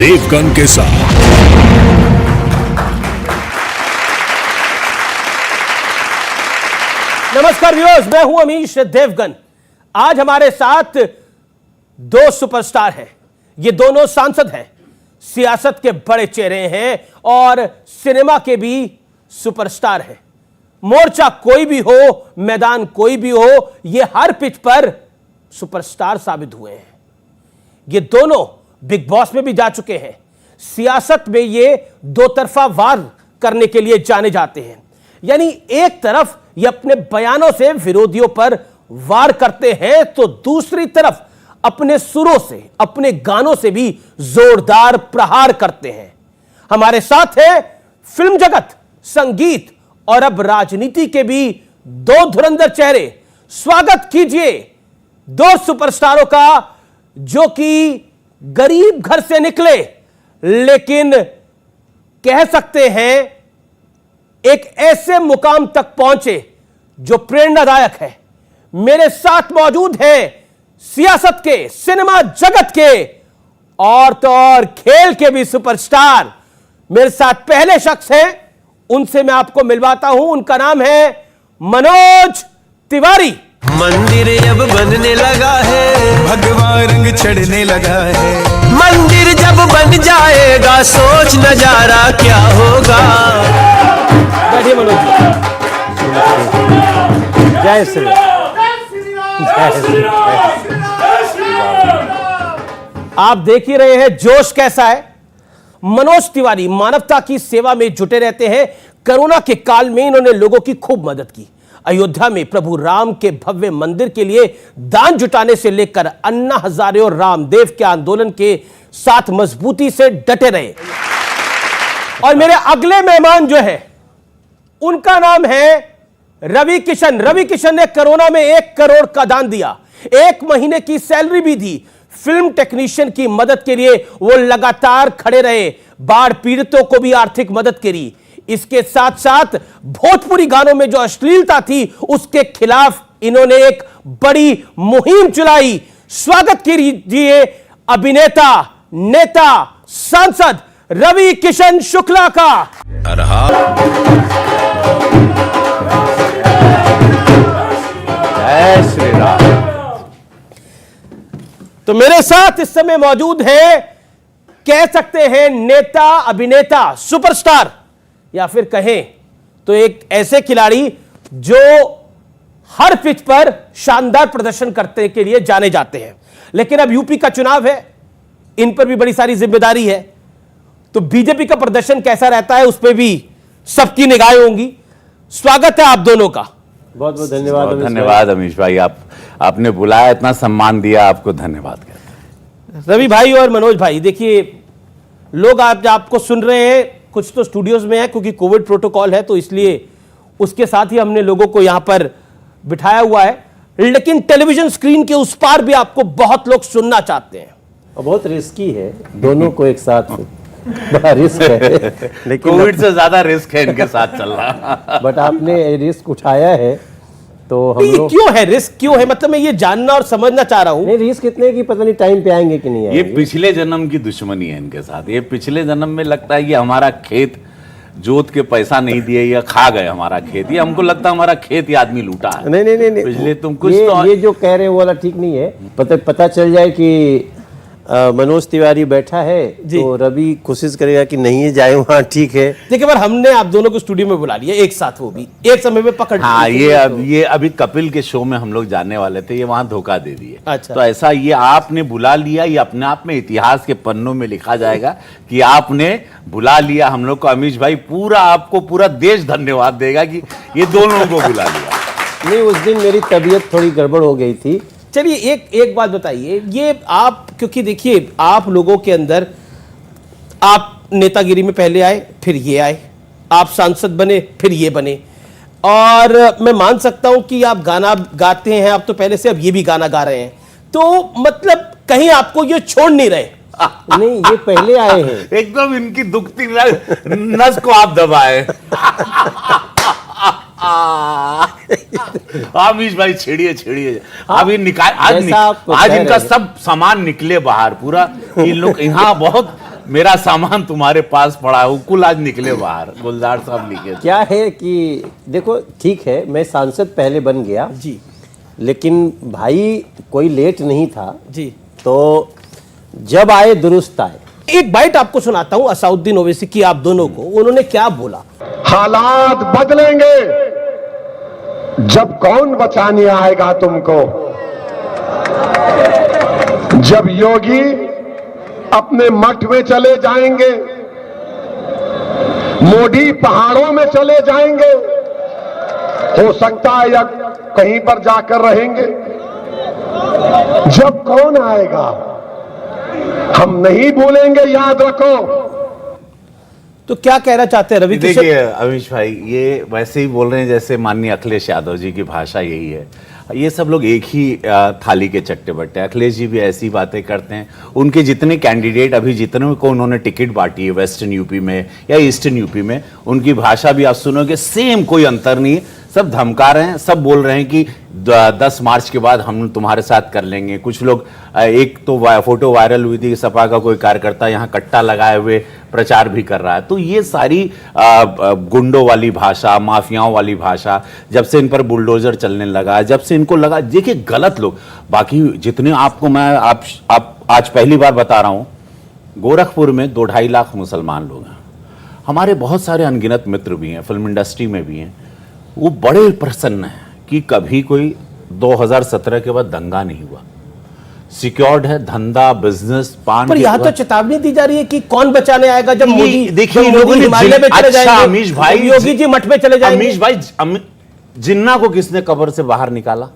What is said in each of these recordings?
देवगन के साथ। नमस्कार व्यूअर्स, मैं हूं अमीश देवगन। आज हमारे साथ दो सुपरस्टार हैं। ये दोनों सांसद हैं, सियासत के बड़े चेहरे हैं और सिनेमा के भी सुपरस्टार हैं। मोर्चा कोई भी हो, मैदान कोई भी हो, ये हर पिच पर सुपरस्टार साबित हुए हैं। ये दोनों बिग बॉस में भी जा चुके हैं। सियासत में ये दो तरफा वार करने के लिए जाने जाते हैं। यानी एक तरफ ये अपने बयानों से विरोधियों पर वार करते हैं, तो दूसरी तरफ अपने सुरों से, अपने गानों से भी जोरदार प्रहार करते हैं। हमारे साथ है फिल्म जगत, संगीत और अब राजनीति के भी दो धुरंधर चेहरे। स्वागत कीजिए दो सुपरस्टारों का जो कि गरीब घर से निकले, लेकिन कह सकते हैं एक ऐसे मुकाम तक पहुंचे जो प्रेरणादायक है। मेरे साथ मौजूद हैं सियासत के, सिनेमा जगत के और तो और खेल के भी सुपरस्टार। मेरे साथ पहले शख्स हैं, उनसे मैं आपको मिलवाता हूं। उनका नाम है मनोज तिवारी। मंदिर अब बनने लगा है, भगवा रंग चढ़ने लगा है। मंदिर जब बन जाएगा, सोच नजारा क्या होगा। बैठिए मनोज जी। जय श्री राम। जय श्री राम। आप देख ही रहे हैं जोश कैसा है। मनोज तिवारी मानवता की सेवा में जुटे रहते हैं। कोरोना के काल में इन्होंने लोगों की खूब मदद की। अयोध्या में प्रभु राम के भव्य मंदिर के लिए दान जुटाने से लेकर अन्ना हजारे और रामदेव के आंदोलन के साथ मजबूती से डटे रहे। और मेरे अगले मेहमान जो है, उनका नाम है रवि किशन। रवि किशन ने कोरोना में 1 करोड़ का दान दिया, 1 महीने की सैलरी भी दी। फिल्म टेक्नीशियन की मदद के लिए वो लगातार खड़े रहे। बाढ़ पीड़ितों को भी आर्थिक मदद करी। इसके साथ साथ भोजपुरी गानों में जो अश्लीलता थी, उसके खिलाफ इन्होंने एक बड़ी मुहिम चलाई। स्वागत कीजिए अभिनेता, नेता, सांसद रवि किशन शुक्ला का। जय श्री राम। तो मेरे साथ इस समय मौजूद है, कह सकते हैं नेता, अभिनेता, सुपरस्टार, या फिर कहें तो एक ऐसे खिलाड़ी जो हर पिच पर शानदार प्रदर्शन करने के लिए जाने जाते हैं। लेकिन अब यूपी का चुनाव है, इन पर भी बड़ी सारी जिम्मेदारी है। तो बीजेपी का प्रदर्शन कैसा रहता है, उस पर भी सबकी निगाहें होंगी। स्वागत है आप दोनों का। बहुत बहुत धन्यवाद। धन्यवाद अमीश भाई, आपने बुलाया, इतना सम्मान दिया, आपको धन्यवाद कहते हैं। रवि भाई और मनोज भाई, देखिए लोग आपको सुन रहे हैं, कुछ तो स्टूडियोज में है क्योंकि कोविड प्रोटोकॉल है, तो इसलिए उसके साथ ही हमने लोगों को यहां पर बिठाया हुआ है। लेकिन टेलीविजन स्क्रीन के उस पार भी आपको बहुत लोग सुनना चाहते हैं। और बहुत रिस्की है, दोनों को एक साथ बड़ा रिस्क है। लेकिन कोविड से ज्यादा रिस्क है इनके साथ चलना। बट आपने रिस्क उठाया है, तो हम ये लोग क्यों है, रिस्क क्यों है? मतलब मैं ये जानना और समझना चाह रहा हूं। नहीं, रिस्क इतने की पता नहीं टाइम पे आएंगे कि नहीं ये आएंगे। पिछले जन्म की दुश्मनी है इनके साथ। ये पिछले जन्म में लगता है कि हमारा खेत जोत के पैसा नहीं दिए या खा गए हमारा खेत। ये हमको लगता है हमारा खेत ये आदमी लूटा है। नहीं नहीं नहीं नहीं, पिछले तुम कुछ ये जो कह रहे हैं वो वाला ठीक नहीं है। पता चल जाए कि मनोज तिवारी बैठा है तो रवि कोशिश करेगा कि नहीं जाए वहां, ठीक है। देखिए, पर हमने आप दोनों को स्टूडियो में बुला लिया एक साथ, वो भी एक समय में पकड़। हाँ, ये अभी कपिल के शो में हम लोग जाने वाले थे, ये वहां धोखा दे दिए। अच्छा। तो ऐसा ये आपने बुला लिया, ये अपने आप में इतिहास के पन्नों में लिखा जाएगा कि आपने बुला लिया हम लोग को। अमीश भाई आपको पूरा देश धन्यवाद देगा कि ये दोनों को बुला लिया। नहीं, उस दिन मेरी तबीयत थोड़ी गड़बड़ हो गई थी। चलिए एक बात बताइए, ये आप, क्योंकि देखिए आप लोगों के अंदर, आप नेतागिरी में पहले आए, फिर ये आए, आप सांसद बने, फिर ये बने, और मैं मान सकता हूं कि आप गाना गाते हैं, आप तो पहले से, अब ये भी गाना गा रहे हैं, तो मतलब कहीं आपको ये छोड़ नहीं रहे। नहीं, ये पहले आए हैं। एकदम इनकी दुखती नस को आप दबाए। आमिश भाई छेड़िए छेड़िए। अभी निकाल आज इनका सब सामान निकले बाहर पूरा। इन लोग यहाँ बहुत मेरा सामान तुम्हारे पास पड़ा है, कुल आज निकले बाहर, गुलजार साहब लिखे थे। क्या है कि देखो ठीक है, मैं सांसद पहले बन गया जी लेकिन भाई कोई लेट नहीं था, जी। तो जब आए दुरुस्त आए। एक बाइट आपको सुनाता हूं असाउद्दीन ओवैसी की, आप दोनों को, उन्होंने क्या बोला। हालात बदलेंगे जब कौन बचाने आएगा तुमको। जब योगी अपने मठ में चले जाएंगे, मोदी पहाड़ों में चले जाएंगे, हो सकता है या कहीं पर जाकर रहेंगे, जब कौन आएगा हम नहीं भूलेंगे, याद रखो। तो क्या कहना चाहते हैं रवि किशन? देखिए अमीश भाई, ये वैसे ही बोल रहे हैं जैसे माननीय अखिलेश यादव जी की भाषा यही है। ये सब लोग एक ही थाली के चट्टे बट्टे। अखिलेश जी भी ऐसी बातें करते हैं। उनके जितने कैंडिडेट अभी जितने को उन्होंने टिकट बांटी है वेस्टर्न यूपी में या ईस्टर्न यूपी में, उनकी भाषा भी आप सुनोगे सेम, कोई अंतर नहीं है। सब धमका रहे हैं, सब बोल रहे हैं कि 10 मार्च के बाद हम तुम्हारे साथ कर लेंगे। कुछ लोग, एक तो फोटो वायरल हुई थी, सपा का कोई कार्यकर्ता यहाँ कट्टा लगाए हुए प्रचार भी कर रहा है। तो ये सारी गुंडों वाली भाषा, माफियाओं वाली भाषा, जब से इन पर बुलडोजर चलने लगा, जब से इनको लगा, देखिए गलत लोग। बाकी जितने आपको मैं आप आज पहली बार बता रहा हूं, गोरखपुर में 2-2.5 लाख मुसलमान लोग हैं। हमारे बहुत सारे अनगिनत मित्र भी हैं, फिल्म इंडस्ट्री में भी हैं। वो बड़े प्रसन्न हैं कि कभी कोई 2017 के बाद दंगा नहीं हुआ, सिक्योर्ड है धंधा, बिजनेस, पान। पर यहाँ तो चेतावनी दी जा रही है कि कौन बचाने आएगा जब मोदी, देखिए जब मोदी हिमालय में चले जाएंगे, अमीश भाई, योगी जी मठ में चले जाएंगे। अमीश भाई, जिन्ना को किसने कब्र से बाहर निकाला?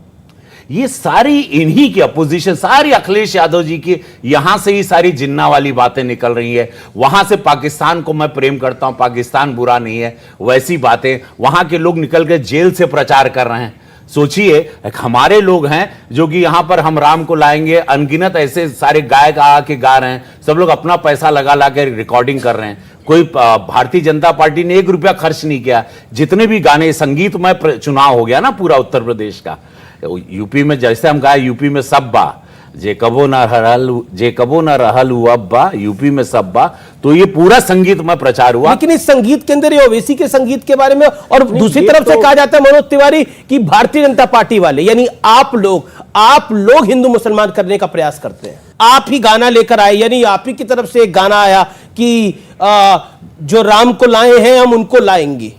ये सारी इन्हीं की अपोजिशन, सारी अखिलेश यादव जी की, यहां से ही सारी जिन्ना वाली बातें निकल रही है। वहां से पाकिस्तान को मैं प्रेम करता हूं, पाकिस्तान बुरा नहीं है, वैसी बातें वहां के लोग निकल के जेल से प्रचार कर रहे हैं। सोचिए, हमारे लोग हैं जो कि यहां पर हम राम को लाएंगे, अनगिनत ऐसे सारे गायक आके गा रहे हैं, सब लोग अपना पैसा लगा के रिकॉर्डिंग कर रहे हैं। कोई भारतीय जनता पार्टी ने 1 रुपया खर्च नहीं किया। जितने भी गाने, संगीतमय चुनाव हो गया ना पूरा उत्तर प्रदेश का। यूपी में जैसे हम गाए, यूपी में सब बा, जे कबो न रहल अब्बा, यूपी में सब बा। तो ये पूरा संगीतमय प्रचार हुआ। लेकिन इस संगीत के अंदर ये ओवैसी के संगीत के बारे में, और दूसरी तरफ से कहा जाता है मनोज तिवारी कि भारतीय जनता पार्टी वाले, यानी आप लोग हिंदू मुसलमान करने का प्रयास करते हैं। आप ही गाना लेकर आए, यानी आप ही की तरफ से एक गाना आया कि जो राम को लाए हैं हम उनको लाएंगे।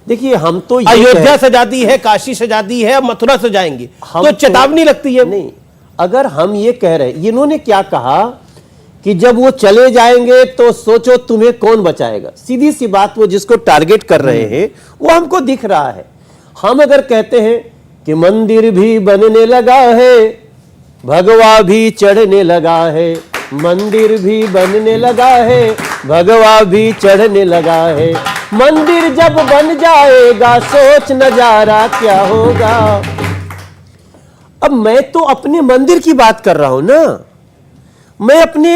देखिए हम तो अयोध्या सजा दी है, काशी सजा दी है, मथुरा सजाएंगे, तो चेतावनी लगती है। नहीं, अगर हम ये कह रहे, इन्होंने क्या कहा कि जब वो चले जाएंगे तो सोचो तुम्हें कौन बचाएगा। सीधी सी बात, वो जिसको टारगेट कर रहे हैं वो हमको दिख रहा है। हम अगर कहते हैं कि मंदिर भी बनने लगा है, भगवा भी चढ़ने लगा है, मंदिर भी बनने लगा है, भगवा भी चढ़ने लगा है, मंदिर जब बन जाएगा सोच नजारा क्या होगा। अब मैं तो अपने मंदिर की बात कर रहा हूं ना, मैं अपने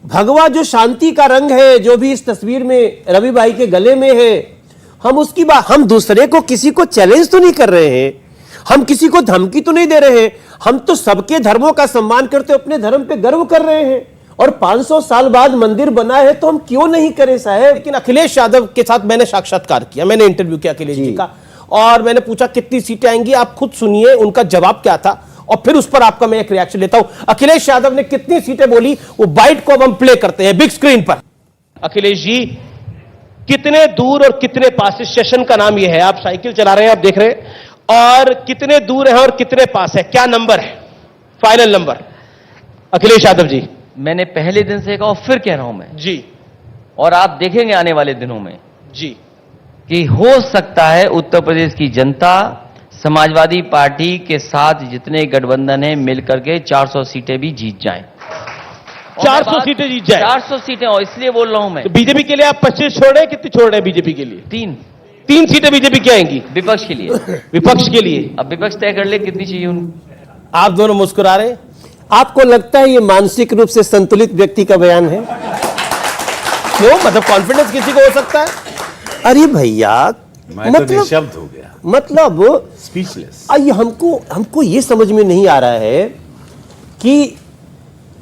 भगवा जो शांति का रंग है, जो भी इस तस्वीर में रवि भाई के गले में है, हम उसकी बात, हम दूसरे को, किसी को चैलेंज तो नहीं कर रहे हैं, हम किसी को धमकी तो नहीं दे रहे हैं, हम तो सबके धर्मों का सम्मान करते, अपने धर्म पे गर्व कर रहे हैं। और 500 साल बाद मंदिर बना है तो हम क्यों नहीं करें साहब। लेकिन अखिलेश यादव के साथ मैंने साक्षात्कार किया, मैंने इंटरव्यू किया अखिलेश जी का, और मैंने पूछा कितनी सीटें आएंगी, आप खुद सुनिए उनका जवाब क्या था, और फिर उस पर आपका मैं एक रिएक्शन लेता हूं। अखिलेश यादव ने कितनी सीटें बोली, वो बाइट को अब हम प्ले करते हैं बिग स्क्रीन पर। अखिलेश जी, कितने दूर और कितने पास, इस सेशन का नाम यह है, आप साइकिल चला रहे हैं, आप देख रहे हैं, और कितने दूर है और कितने पास है, क्या नंबर है, फाइनल नंबर? अखिलेश यादव जी। मैंने पहले दिन से कहा और फिर कह रहा हूं मैं जी, और आप देखेंगे आने वाले दिनों में जी, कि हो सकता है उत्तर प्रदेश की जनता समाजवादी पार्टी के साथ जितने गठबंधन हैं मिलकर के 400 सीटें भी जीत जाएं। 400 सीटें जीत जाए, 400 सीटें, और इसलिए बोल रहा हूं मैं। तो बीजेपी के लिए आप 25 छोड़ रहे हैं, कितनी छोड़ रहे हैं बीजेपी के लिए? 3 सीटें बीजेपी की आएंगी विपक्ष के लिए। विपक्ष के लिए। अब विपक्ष तय कर ले कितनी चाहिए उनको। आप दोनों मुस्कुरा रहे हैं, आपको लगता है ये मानसिक रूप से संतुलित व्यक्ति का बयान है? क्यों, मतलब कॉन्फिडेंस किसी को हो सकता है? अरे भैया, मैं तो निशब्द हो गया, मतलब स्पीचलेस। आइए, हमको ये समझ में नहीं आ रहा है कि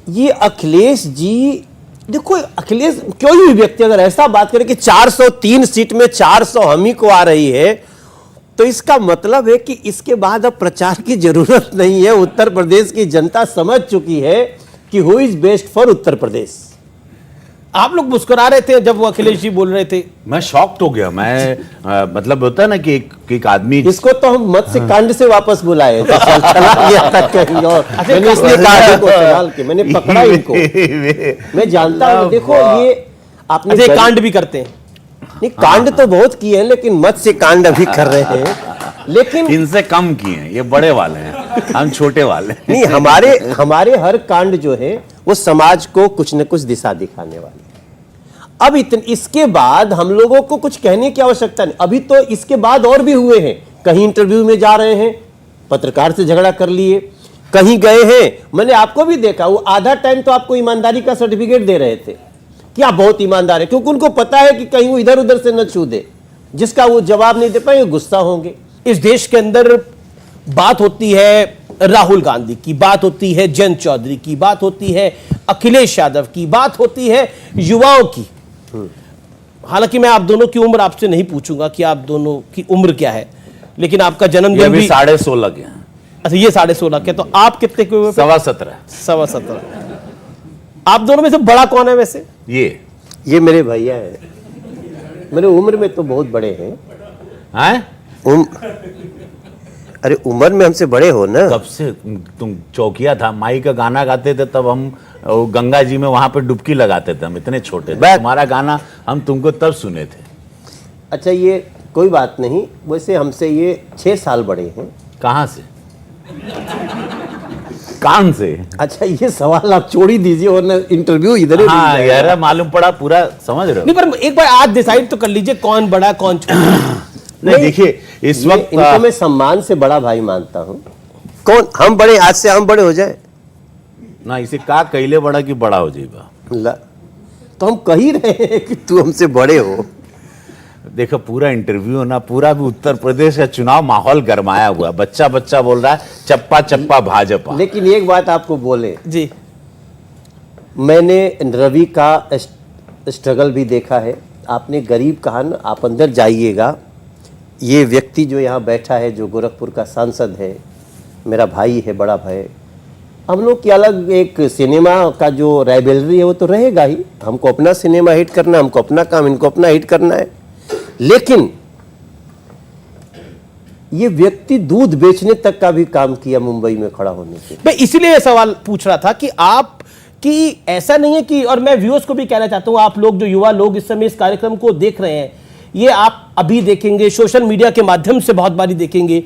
ये अखिलेश जी, देखो अखिलेश कोई भी व्यक्ति अगर ऐसा बात करे कि 403 सीट में 400 हम ही को आ रही है, तो इसका मतलब है कि इसके बाद अब प्रचार की जरूरत नहीं है। उत्तर प्रदेश की जनता समझ चुकी है कि who is best for Uttar Pradesh. आप लोग मुस्कुरा रहे थे जब वो अखिलेश जी बोल रहे थे। मैं शॉक्ड हो गया। मैं मतलब होता है ना कि एक आदमी, इसको तो हम मत्स्य कांड से वापस बुलाए थे, चला गया था कहीं और। मैंने इसलिए कहा को संभाल के मैंने पकड़ा इनको। मैं जानता हूं, देखो ये आपने अच्छा, कांड भी करते हैं। नहीं, कांड तो बहुत किए हैं, लेकिन मत्स्य कांड अभी कर रहे हैं। लेकिन इनसे कम किए हैं, ये बड़े वाले हैं, हम छोटे वाले हैं। नहीं, हमारे हर कांड जो है वो समाज को कुछ न कुछ दिशा दिखाने वाले। अब इसके बाद हम लोगों को कुछ कहने की आवश्यकता नहीं। अभी तो इसके बाद और भी हुए हैं, कहीं इंटरव्यू में जा रहे हैं, पत्रकार से झगड़ा कर लिए, कहीं गए हैं। मैंने आपको भी देखा, वो आधा टाइम तो आपको ईमानदारी का सर्टिफिकेट दे रहे थे कि आप बहुत ईमानदार है, क्योंकि उनको पता है कि कहीं वो इधर उधर से न छू दे। जिसका वो जवाब नहीं दे पाए, गुस्सा होंगे। इस देश के अंदर बात होती है राहुल गांधी की, बात होती है जयंत चौधरी की, बात होती है अखिलेश यादव की, बात होती है युवाओं की। हालांकि मैं आप दोनों की उम्र आपसे नहीं पूछूंगा कि आप दोनों की उम्र क्या है, लेकिन आपका जन्मदिन भी 16.5 के। अच्छा, ये 16.5 के। तो आप कितने के हुए? 17.25। 17.25। आप दोनों में से बड़ा कौन है वैसे? ये मेरे भैया है। मेरे उम्र में तो बहुत बड़े हैं। अरे उम्र में हमसे बड़े हो ना। कब से तुम चौकिया था, माई का गाना गाते थे, तब हम गंगा जी में वहां पे डुबकी लगाते थे। हम इतने छोटे थे, तुम्हारा गाना हम तुमको तब सुने थे। अच्छा, ये कोई बात नहीं। वैसे हमसे ये 6 साल बड़े हैं। कहां से? कान से? अच्छा, ये सवाल आप छोड़ ही दीजिए, और ना इंटरव्यू इधर ही। हाँ यार, मालूम पड़ा पूरा, समझ रहे हो? नहीं, पर एक बार आज डिसाइड तो कर लीजिए कौन बड़ा कौन छोटा। नहीं, देखिए इस वक्त इनको मैं सम्मान से बड़ा भाई मानता हूँ। कौन हम बड़े, आज से हम बड़े हो जाए ना, इसे का कैले बड़ा कि बड़ा हो जाएगा। तो हम कह ही रहे हैं कि तू हमसे बड़े हो। देखो पूरा इंटरव्यू ना, पूरा भी उत्तर प्रदेश का चुनाव माहौल गरमाया हुआ। बच्चा बच्चा बोल रहा है चप्पा चप्पा भाजपा। लेकिन एक बात आपको बोले जी, मैंने रवि का स्ट्रगल भी देखा है। आपने गरीब कहा ना, आप अंदर जाइएगा। ये व्यक्ति जो यहाँ बैठा है, जो गोरखपुर का सांसद है, मेरा भाई है, बड़ा भाई। हम लोग की अलग एक सिनेमा का जो राइवलरी है वो तो रहेगा ही। हमको अपना सिनेमा हिट करना है, हमको अपना काम, इनको अपना हिट करना है। लेकिन ये व्यक्ति दूध बेचने तक का भी काम किया मुंबई में खड़ा होने से। मैं इसीलिए ये सवाल पूछ रहा था कि आप कि ऐसा नहीं है कि, और मैं व्यूअर्स को भी कहना चाहता हूं, आप लोग जो युवा लोग इस समय इस कार्यक्रम को देख रहे हैं, ये आप अभी देखेंगे, सोशल मीडिया के माध्यम से बहुत बारी देखेंगे।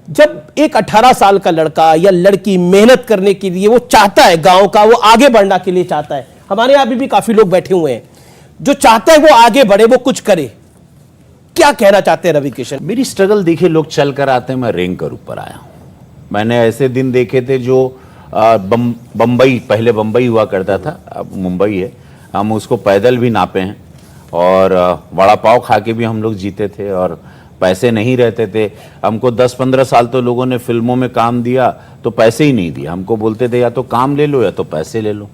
जब एक 18 साल का लड़का या लड़की मेहनत करने के लिए वो चाहता है, गांव का वो आगे बढ़ना के लिए चाहता है। हमारे यहां भी काफी लोग बैठे हुए हैं जो चाहते हैं वो आगे बढ़े, वो कुछ करे। क्या कहना चाहते हैं रवि किशन? मेरी स्ट्रगल देखिए, लोग चल कर आते हैं, मैं रेंग कर ऊपर आया हूं। मैंने ऐसे दिन देखे थे जो बंबई, पहले बंबई हुआ करता था, अब मुंबई है। हम उसको पैदल भी नापे हैं, और वड़ा पाव खा के भी हम लोग जीते थे, और पैसे नहीं रहते थे। हमको 10-15 साल तो लोगों ने फिल्मों में काम दिया तो पैसे ही नहीं दिया। हमको बोलते थे या तो काम ले लो या तो पैसे ले लो।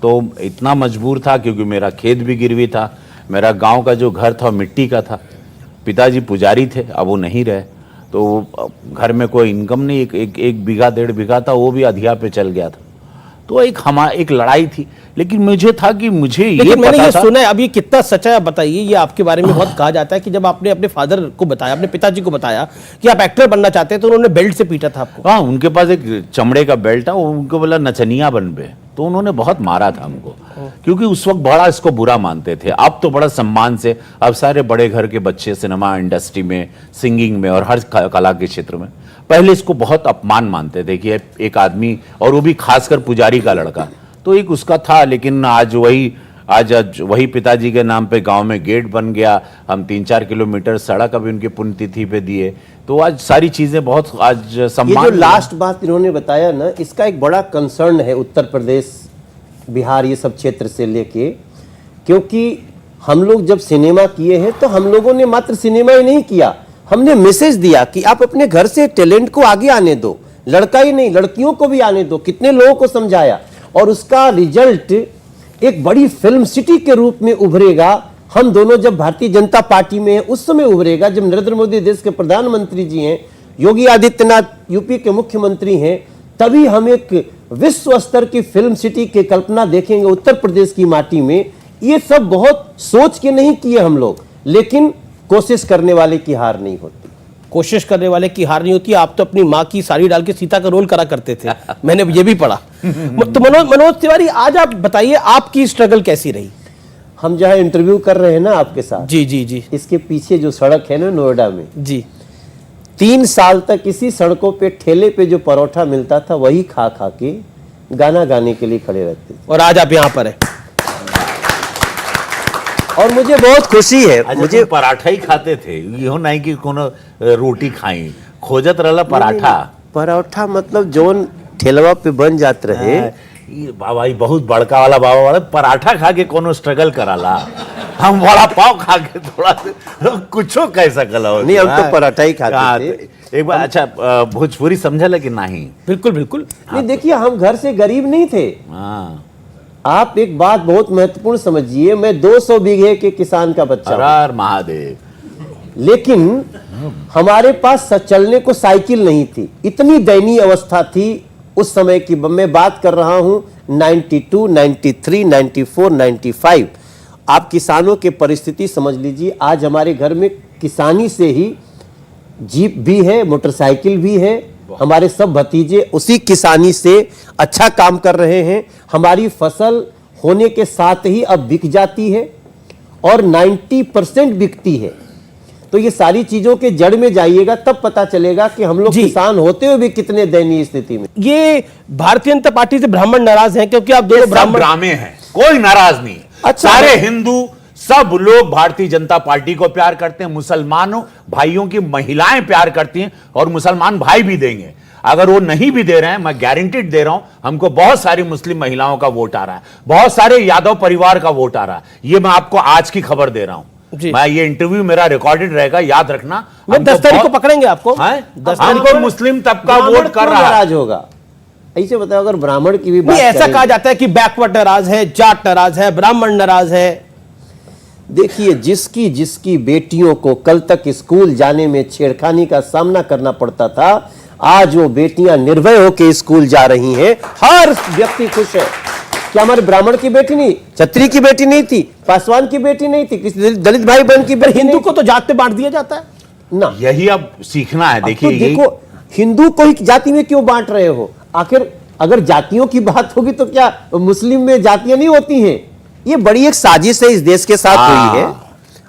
तो इतना मजबूर था, क्योंकि मेरा खेत भी गिरवी था, मेरा गांव का जो घर था मिट्टी का था, पिताजी पुजारी थे, अब वो नहीं रहे, तो घर में कोई इनकम नहीं। एक बीघा 1.5 बीघा था, वो भी अधिया पे चल गया था। तो एक लड़ाई थी। लेकिन मुझे था कि मुझे ये मैंने ये था, सुना है, अब ये कितना सच है आप बताइए। ये आपके बारे में बहुत कहा जाता है कि जब आपने अपने फादर को बताया, अपने पिताजी को बताया कि आप एक्टर बनना चाहते हैं, तो उन्होंने बेल्ट से पीटा था आपको। हाँ, उनके पास एक चमड़े का बेल्ट था, उनको बोला नचनिया बन बे, तो उन्होंने बहुत मारा था हमको, क्योंकि उस वक्त बड़ा इसको बुरा मानते थे। अब तो बड़ा सम्मान से, अब सारे बड़े घर के बच्चे सिनेमा इंडस्ट्री में, सिंगिंग में और हर कला के क्षेत्र में। पहले इसको बहुत अपमान मानते थे कि एक आदमी, और वो भी खासकर पुजारी का लड़का, तो एक उसका था। लेकिन आज वही पिताजी के नाम पे गांव में गेट बन गया। हम 3-4 किलोमीटर सड़क अभी उनकी पुण्यतिथि पे दिए, तो आज सारी चीजें बहुत आज सम्मान। ये जो लास्ट बात इन्होंने बताया ना, इसका एक बड़ा कंसर्न है उत्तर प्रदेश, बिहार, ये सब क्षेत्र से लेके। क्योंकि हम लोग जब सिनेमा किए हैं तो हम लोगों ने मात्र सिनेमा ही नहीं किया, हमने मैसेज दिया कि आप अपने घर से टैलेंट को आगे आने दो, लड़का ही नहीं, लड़कियों को भी आने दो, कितने लोगों को समझाया, और उसका रिजल्ट एक बड़ी फिल्म सिटी के रूप में उभरेगा। हम दोनों जब भारतीय जनता पार्टी में हैं उस समय उभरेगा, जब नरेंद्र मोदी देश के प्रधानमंत्री जी हैं, योगी आदित्यनाथ यूपी के मुख्यमंत्री हैं, तभी हम एक विश्व स्तर की फिल्म सिटी की कल्पना देखेंगे उत्तर प्रदेश की माटी में। ये सब बहुत सोच के नहीं किए हम लोग, लेकिन कोशिश करने वाले की हार नहीं होती। कोशिश करने वाले की हार नहीं होती। आप तो अपनी माँ की साड़ी डाल के सीता का रोल करा करते थे, मैंने ये भी पढ़ा। तो मनोज तिवारी, आज आप बताइए आपकी स्ट्रगल कैसी रही? हम जहां इंटरव्यू कर रहे हैं ना आपके साथ, जी जी जी इसके पीछे जो सड़क है ना नोएडा में, जी, 3 साल तक इसी सड़कों पे ठेले पे जो परोठा मिलता था वही खा खा के गाना गाने के लिए खड़े रहते थे। और आज आप यहाँ पर हैं। और मुझे बहुत खुशी है। मुझे मुझे पराठा ही खाते थे, यो नहीं कि कोनो रोटी खाई, खोजत रहला पराठा। परोठा मतलब जोन ठेलवा पे बन जात रहे। ये बाबा ही बहुत बड़का वाला बाबा वाला पराठा खा के कोनो स्ट्रगल कराला। हम वड़ा पाव खा के थोड़ा कुछो कह सकला हो। नहीं, हम तो पराठा ही खाते थे। एक बार अच्छा भोजपुरी समझल कि नहीं? बिल्कुल बिल्कुल। नहीं, देखिए हम घर से गरीब नहीं थे। हाँ, आप एक बात बहुत महत्वपूर्ण समझिए, मैं 200 बीघे के किसान का बच्चा हूं। हर महादेव। लेकिन हमारे पास चलने को साइकिल नहीं थी। इतनी दयनीय अवस्था थी उस समय की। मैं बात कर रहा हूं 92, 93, 94, 95। आप किसानों की परिस्थिति समझ लीजिए। आज हमारे घर में किसानी से ही जीप भी है, मोटरसाइकिल भी है। हमारे सब भतीजे उसी किसानी से अच्छा काम कर रहे हैं। हमारी फसल होने के साथ ही अब बिक जाती है और 90% बिकती है। तो ये सारी चीजों के जड़ में जाइएगा तब पता चलेगा कि हम लोग जी। किसान होते हुए भी कितने दयनीय स्थिति में। ये भारतीय जनता पार्टी से ब्राह्मण नाराज हैं क्योंकि आप ये दोनों सब ब्राह्मण। ड्रामे हैं, कोई नाराज नहीं। अच्छा, सारे हिंदू सब लोग भारतीय जनता पार्टी को प्यार करते हैं। मुसलमानों भाइयों की महिलाएं प्यार करती हैं और मुसलमान भाई भी देंगे। अगर वो नहीं भी दे रहे हैं, मैं गारंटीड दे रहा हूं, हमको बहुत सारी मुस्लिम महिलाओं का वोट आ रहा है, बहुत सारे यादव परिवार का वोट आ रहा है। ये मैं आपको आज की खबर दे रहा हूं। जी। मैं ये इंटरव्यू मेरा रिकॉर्डेड रहेगा, याद रखना। मैं 10 तारीख को पकड़ेंगे आपको। 10 तारीख हमको मुस्लिम तबका वोट कर रहा है। नाराज होगा। ऐसे बताओ, अगर ब्राह्मण की भी बात नहीं, ऐसा करें- कहा जाता है कि बैकवर्ड नाराज है, जाट नाराज है, ब्राह्मण नाराज है। देखिए, जिसकी जिसकी बेटियों को कल तक स्कूल जाने में छेड़खानी का सामना करना पड़ता था, आज वो बेटियां निर्भय होकर स्कूल जा रही हैं। हर व्यक्ति खुश है। क्या हमारे ब्राह्मण की बेटी नहीं, क्षत्रिय की बेटी नहीं थी, पासवान की बेटी नहीं थी, किसी दलित भाई बहन की बेटी हिंदू नहीं को तो जात पे बांट दिया जाता है ना। यही अब सीखना है। अब देखिए तो यही- देखो, हिंदू को ही जाति में क्यों बांट रहे हो? आखिर अगर जातियों की बात होगी तो क्या मुस्लिम में जातियां नहीं होती हैं? ये बड़ी एक साजिश है इस देश के साथ हुई है,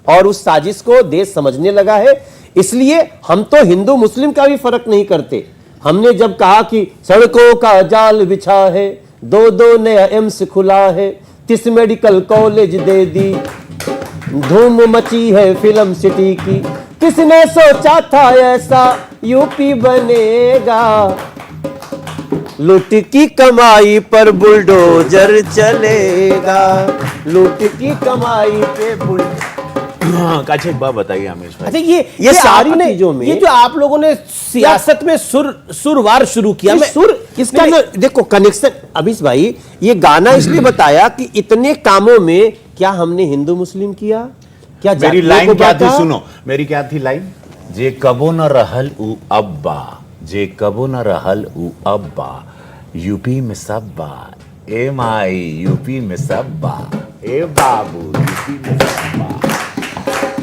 और उस साजिश को देश समझने लगा है। इसलिए हम तो हिंदू मुस्लिम का भी फर्क नहीं करते। हमने जब कहा कि सड़कों का जाल बिछा है, 2 नया एम्स खुला है, 30 मेडिकल कॉलेज दे दी, धूम मची है फिल्म सिटी की, किसने सोचा था ऐसा यूपी बनेगा, लूट की कमाई पर बुलडोजर चलेगा, लूट की कमाई पे बुलडोजर। अच्छा एक बात बताइए अमीश भाई। अच्छा, ये सारी आपने चीजों में- ये जो आप लोगों ने सियासत में सुरवार शुरू किया, ये मैं- सुर इसका नहीं, जो देखो कनेक्शन, अमीश भाई ये गाना इसलिए बताया कि इतने कामों में क्या हमने हिंदू मुस्लिम किया? क्या मेरी जातियों लाइन को क्या थी बांटा? सुनो, मेरी क्या थी लाइन? जे कबो न रहल उ अब्बा, जे कबो न रहल उ अब्बा, यूपी में सब्बा, ए माई यूपी में सब्बा, ए बाबू यूपी में सब्बा,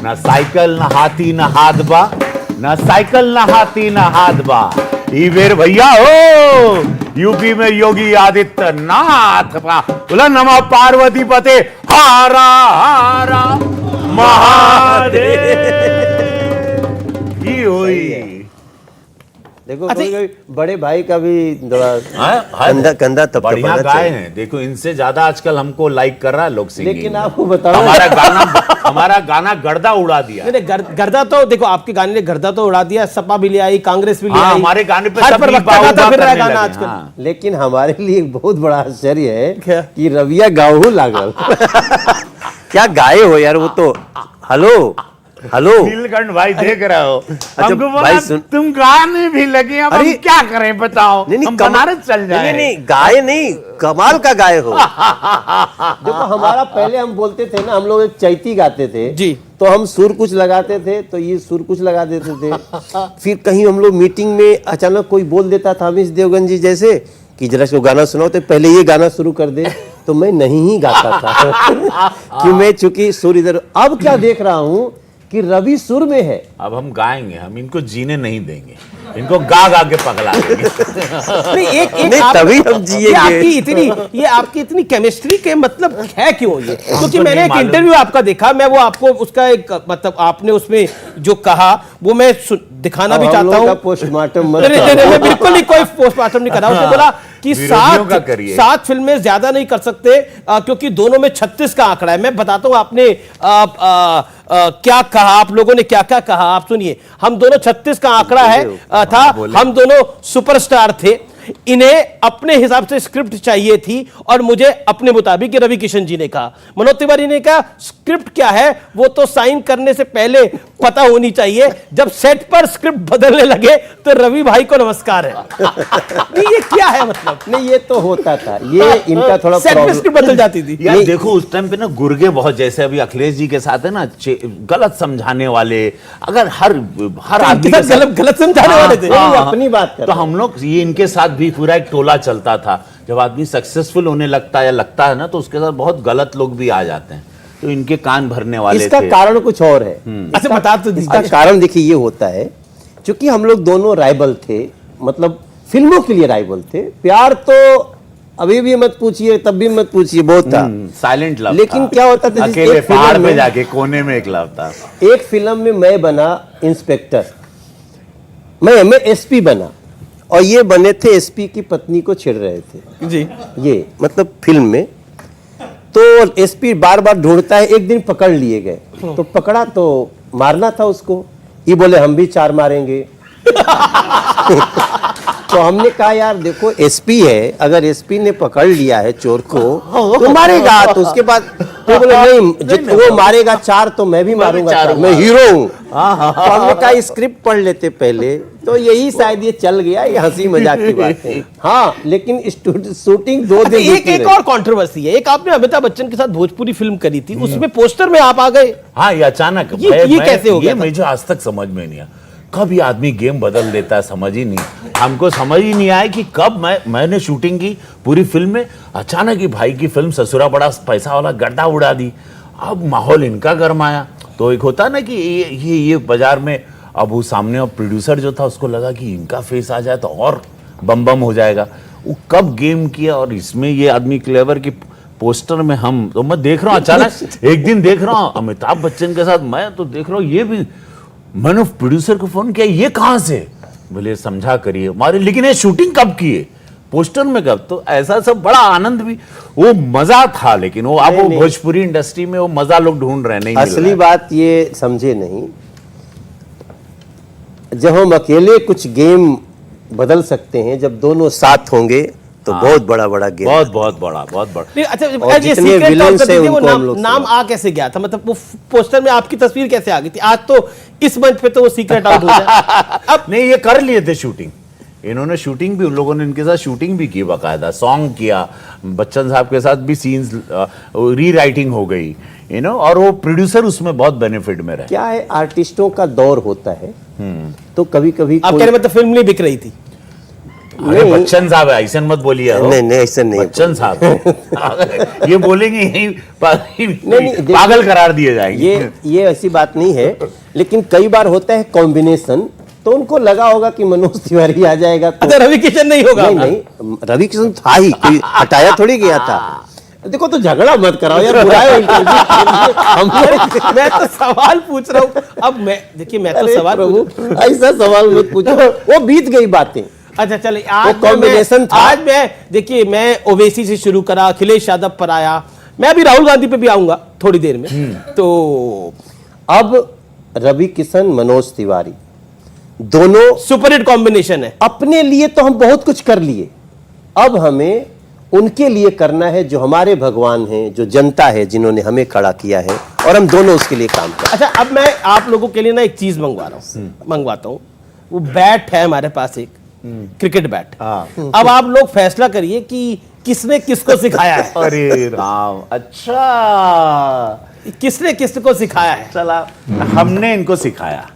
ना साइकिल ना हाथी ना हाथ बा, ना साइकिल ना हाथी ना हाथ बा, ई बेर भैया हो यूपी में योगी आदित्यनाथ बा। बोला नमः पार्वती पते हारा हारा महादेव की हुई। देखो अच्छा, कभी-कभी बड़े भाई का भी थोड़ा हाँ, कंधा तब बढ़िया गाए हैं। देखो इनसे ज्यादा आजकल हमको लाइक कर रहा है लोग सिंगिंग लेकिन में। आपको बताओ, हमारा गाना गर्दा उड़ा दिया। नहीं, गर्दा तो देखो, आपके गाने ने गर्दा तो उड़ा दिया, सपा भी ले आई, कांग्रेस भी ले हाँ, आई, हमारे गाने पे हर सब पर लीपा वक्ता गाता उबा फिर रहा है करने गाना लगे, आजकल। हाँ। लेकिन हमारे लिए एक बहुत बड़ा आश्चर्य है क्या? कि रविया गाऊ लागल। क्या गाए हो यार? वो तो हेलो हेलो नीलकंठ भाई देख रहे हो, हमको भाई बोला सुन, तुम गाने भी लगे, अब हम अरे, क्या करें बताओ, हम बनारस चल नहीं जाए। नहीं गाए नहीं, कमाल का गाए हो। देखो हमारा पहले हम बोलते थे ना, हम लोग एक चैती गाते थे जी, तो हम सुर कुछ लगाते थे, तो ये सुर कुछ लगा देते थे। फिर कहीं हम लोग मीटिंग में अचानक कोई बोल देता था, अमीश देवगन जी जैसे, कि जरा इसको गाना सुनाओ, तो पहले ये गाना शुरू कर दे, तो मैं नहीं ही गाता था कि मैं चूंकि सुर इधर। अब क्या देख रहा हूं कि रवि सुर में है। अब हम गाएंगे, हम इनको जीने नहीं देंगे, इनको गा गा के पगला देंगे। नहीं एक एक नहीं, आप- तभी हम ये जिएंगे। आपकी इतनी केमिस्ट्री के मतलब है क्यों ये? क्योंकि तो मैंने नहीं एक मालूम। इंटरव्यू आपका देखा, मैं वो आपको उसका एक मतलब आपने उसमें जो कहा वो मैं दिखाना भी चाहता हूँ। पोस्टमार्टम मत नहीं, नहीं, नहीं, मैं बिल्कुल नहीं कोई पोस्टमार्टम नहीं कर रहा। उसने बोला कि विरोधियों का करिए। सात फिल्में ज्यादा नहीं कर सकते क्योंकि दोनों में 36 का आंकड़ा है। मैं बताता हूं आपने क्या कहा, आप लोगों ने क्या क्या कहा, आप सुनिए। हम दोनों 36 का आंकड़ा है था, हम दोनों सुपरस्टार थे, इन्हें अपने हिसाब से स्क्रिप्ट चाहिए थी और मुझे अपने मुताबिक, रवि किशन जी ने कहा। मनोज तिवारी ने कहा स्क्रिप्ट क्या है वो तो साइन करने से पहले पता होनी चाहिए, जब सेट पर स्क्रिप्ट बदलने लगे तो रवि भाई को नमस्कार है। नहीं, ये क्या है मतलब? नहीं, ये तो होता था, ये इनका थोड़ा सेट पर स्क्रिप्ट बदल जाती थी। यार देखो उस टाइम पे ना गुर्गे बहुत, जैसे अभी अखिलेश जी के साथ है ना, गलत समझाने वाले, अगर हर आदमी के साथ गलत समझाने वाले थे। नहीं, अपनी बात कर तो हम लोग ये इनके साथ भी पूरा एक टोला चलता था। जब आदमी सक्सेसफुल होने लगता है या लगता है ना, तो उसके साथ बहुत गलत लोग भी आ जाते हैं, तो इनके कान भरने वाले इसका थे। कारण कुछ और है। अच्छा बता तो इसका दीजिए। कारण देखिए ये होता है, क्योंकि हम लोग दोनों राइवल थे, मतलब फिल्मों के लिए राइवल थे। प्यार तो अभी भी मत पूछिए, तब भी मत पूछिए, बहुत था। साइलेंट लव लेकिन था। क्या होता था, जिस अकेले एक फिल्म पहाड़ पे में- जाके कोने में एक लव था। एक फिल्म में मैं बना इंस्पेक्टर, मैं एसपी बना, और ये बने थे एसपी की पत्नी को छेड़ रहे थे। जी, ये मतलब फिल्म में तो एसपी बार बार ढूंढता है, एक दिन पकड़ लिए गए, तो पकड़ा तो मारना था उसको, ये बोले हम भी 4 मारेंगे। तो हमने कहा यार देखो एसपी है, अगर एसपी ने पकड़ लिया है चोर को तो मारेगा, तो उसके बाद तो बोले नहीं, जो वो मारेगा 4 तो मैं भी मारूंगा 4, मैं हीरो हूँ। तो हमने कहा स्क्रिप्ट पढ़ लेते पहले, तो यही शायद ये चल गया, ये हंसी मजाक की बात है। हाँ, लेकिन शूटिंग 2 दिन एक रुकी एक रही। और कंट्रोवर्सी है। एक आपने अमिताभ बच्चन के साथ भोजपुरी फिल्म करी थी, उसमें पोस्टर में आप आ गए। हाँ, ये अचानक ये कैसे हो गया था? मुझे आज तक समझ में नहीं आया, कब ये आदमी गेम बदल देता है, समझ ही नहीं। हमको समझ ही नहीं आया कि कब मैंने शूटिंग की पूरी फिल्म में, अचानक ही भाई की फिल्म ससुरा बड़ा पैसा वाला गड्ढा उड़ा दी। अब माहौल इनका गर्माया, तो एक होता ना कि ये बाजार में, अब वो सामने और प्रोड्यूसर जो था उसको लगा कि इनका फेस आ जाए तो और बम बम हो जाएगा। वो कब गेम किया, और इसमें ये आदमी क्लेवर की पोस्टर में हम, तो मैं देख रहा हूँ अचानक एक दिन देख रहा हूँ अमिताभ बच्चन के साथ, मैं तो देख रहा हूँ ये भी। मैंने प्रोड्यूसर को फोन किया, ये कहां से? बोले समझा करिए हमारे, लेकिन ये शूटिंग कब की है, पोस्टर में कब? तो ऐसा सब बड़ा आनंद भी, वो मजा था। लेकिन वो अब वो भोजपुरी इंडस्ट्री में वो मजा लोग ढूंढ रहे, नहीं मिल असली रहा है। बात ये समझे नहीं, जब हम अकेले कुछ गेम बदल सकते हैं, जब दोनों साथ होंगे तो बहुत बड़ा बड़ा गेम। बहुत बड़ा। नहीं, अच्छा और ये जितने सीक्रेट villains टॉक कर हैं, दीजिए, वो उनको हम लोग नाम समझ- आ कैसे गया था? मतलब वो पोस्टर में आपकी तस्वीर कैसे आ गई थी? आज तो इस मंच पे तो वो सीक्रेट आउट हो जाए। अब नहीं, ये कर लिए थे शूटिंग, इन्होंने शूटिंग भी, उन लोगों ने इनके साथ शूटिंग भी की, बाकायदा सॉन्ग किया, बच्चन साहब के साथ भी सीन्स री राइटिंग हो गई, और वो प्रोड्यूसर उसमें बहुत बेनिफिट में रहे। क्या है, आर्टिस्टों का दौर होता है, तो कभी कभी आप कह रहे मतलब फिल्म नहीं बिक रही थी? अरे बच्चन साहब है, ऐसा मत बोलिए। नहीं ऐसा नहीं, बच्चन साहब ये बोलेंगे यही नहीं, पागल करार दिए जाएंगे। ये ऐसी बात नहीं है, लेकिन कई बार होता है कॉम्बिनेशन, तो उनको लगा होगा कि मनोज तिवारी आ जाएगा तो अच्छा, रवि किशन नहीं होगा? नहीं, रवि किशन था ही, कोई हटाया थोड़ी गया था। देखो, तो झगड़ा मत कराओ यार, बुराई हम लोग। मैं तो सवाल पूछ रहा हूँ। अब मैं देखिए, मैं तो अरे सवाल प्रभु, ऐसा सवाल मत पूछो, वो बीत गई बातें। अच्छा चलिए, आज वो combination था। आज मैं देखिए, मैं ओवैसी से शुरू करा, अखिलेश यादव पर आया, मैं अभी राहुल गांधी पे भी आऊंगा थोड़ी देर में। तो अब रवि किशन, मनोज तिवारी दोनों सुपरहिट कॉम्बिनेशन है। अपने लिए तो हम बहुत कुछ कर लिए, अब हमें उनके लिए करना है जो हमारे भगवान हैं, जो जनता है, जिन्होंने हमें खड़ा किया है, और हम दोनों उसके लिए काम करें। अच्छा, अब मैं आप लोगों के लिए ना एक चीज मंगवाता हूँ। वो बैट है हमारे पास, एक क्रिकेट बैट। अब आप लोग फैसला करिए कि किसने किसको सिखाया है। अरे राम, अच्छा, किसने किसको सिखाया है? चला, हमने इनको सिखाया।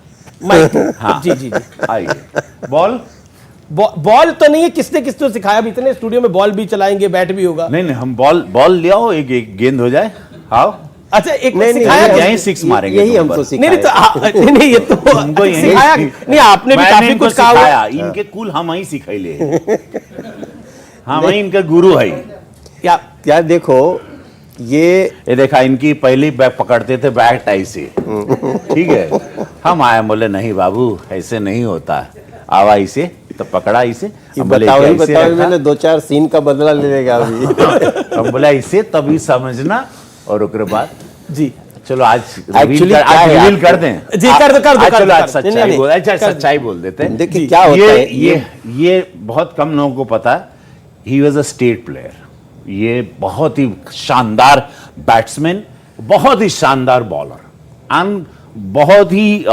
हाँ। जी जी जी। आइए, बॉल बॉल तो नहीं है, किसने किसको सिखाया? अब इतने स्टूडियो में बॉल भी चलाएंगे, बैट भी होगा। नहीं, हम बॉल ले आओ, एक गेंद हो जाए। आओ, अच्छा, एक नहीं, सिखाया नहीं, यहीं सिक्स मारेंगे यही तुम हमको पर। सिखाया। नहीं, ये तो इनको यहीं सिखाया नहीं, आपने भी मैंने काफी इनको कुछ कहा हुआ। सिखाया, इनके कुल हम ही सिखाइले। हम ही इनके गुरु है। यार देखो, ये देखा, इनकी पहली बैग पकड़ते थे बैट ऐसे, ठीक है। हम आए, बोले नहीं बाबू ऐसे नहीं होता, आवा इसे, तो पकड़ा इसे। हम बोले बताओ कि ही ऐसे बताओ, रखा। मैंने 2-4 सीन का बदला ले लेगा अभी। हम बोला इसे तभी समझना, और उसके बाद जी चलो आज Actually क्या है रिवील आपको? कर दें। जी, कर दो। आज चलो आज नहीं, सच्चाई नहीं, बोल, अच्छा कर दो। सच्चाई बोल देते हैं। देखिए क्या होता है, ये बहुत कम लोगों को पता है। He was a state player. ये बहुत ही शानदार बैट्समैन, बहुत ही शानदार बॉलर एंड बहुत ही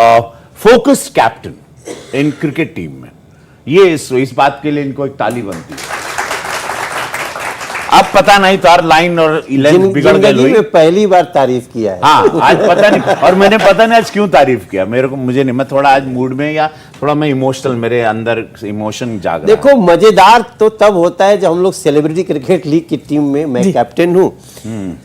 focused captain in cricket team में। ये इस बात के लिए इनको एक ताली बनती है। अब पता नहीं तार लाइन और लेंथ बिगड़ गई जिंदगी में पहली बार तारीफ किया है। हाँ, आज पता नहीं, और मैंने पता नहीं आज क्यों तारीफ किया, मुझे नहीं, मैं थोड़ा आज मूड में, या थोड़ा मैं इमोशनल, मेरे अंदर इमोशन जाग रहा है। देखो, मजेदार तो तब होता है जब हम लोग सेलिब्रिटी क्रिकेट लीग की टीम में, मैं कैप्टन हूँ,